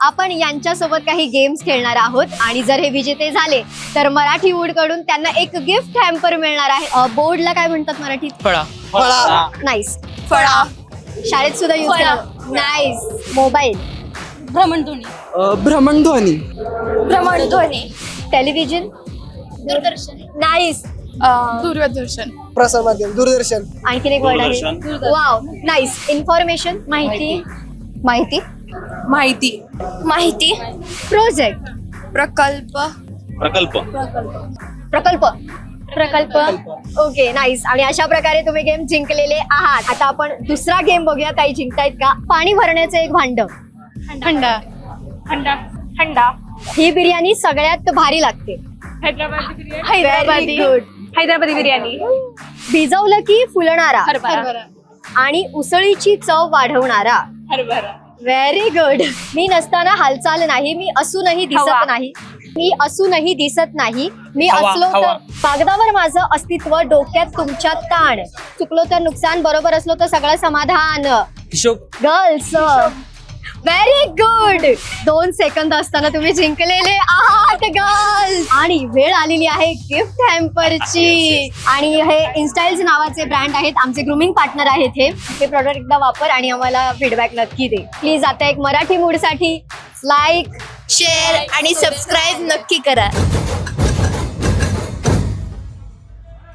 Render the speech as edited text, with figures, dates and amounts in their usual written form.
आपण यांच्यासोबत काही गेम्स खेळणार आहोत आणि जर हे विजेते झाले तर मराठी वूड कडून त्यांना एक गिफ्ट हॅम्पर मिळणार आहे. बोर्डला काय म्हणतात मराठीत? फळा. फळा. नाईस. फळा. शाळेत सुद्धा यूज फळा. केला. नाईस. मोबाईल. भ्रमणध्वनी. भ्रमणध्वनी. भ्रमणध्वनी. टेलिव्हिजन. दूरदर्शन. नाईस. दूरदर्शन. प्रसार माध्यम दूरदर्शन. आणखीन एक वर्ड आहे. वाव. नाईस. इन्फॉर्मेशन. माहिती. माहिती. माहिती. माहिती. प्रोजेक्ट. प्रकल्प. प्रकल्प. प्रकल्प. प्रकल्प. Okay nice. आणि अशा प्रकारे तुम्ही गेम जिंकलेले आहात. आता आपण दुसरा गेम बघूया. काही जिंकतायत का? पाणी भरण्याचं एक भांड. हंडा. हंडा. हंडा. ही बिर्याणी सगळ्यात भारी लागते. हैदराबादी. गुड. हैदराबादी बिर्याणी. भिजवलं की फुलणारा हरभरा. आणि उसळीची चव वाढवणारा. हरभरा. Very good. मी नसताना हालचाल नाही, मी असूनही दिसत हवा. नाही, मी असूनही दिसत नाही, मी हवा, असलो तर हवा. कागदावर माझं अस्तित्व, डोक्यात तुमच्या ताण, चुकलो तर नुकसान, बरोबर असलो तर सगळं समाधान. हिशोब. गर्ल्स. Very good. 2 सेकंद असताना तुम्ही जिंकलेले आहात गर्ल्स. आणि वेळ आलेली आहे गिफ्ट हॅम्परची. आणि हे इन्स्टाईल्स नावाचे ब्रँड आहेत, आमचे ग्रूमिंग पार्टनर आहेत. हे प्रोडक्ट एकदा वापर आणि आम्हाला फीडबॅक नक्की दे प्लीज. आता एक मराठी मूड साठी लाईक, शेअर आणि सबस्क्राईब नक्की करा.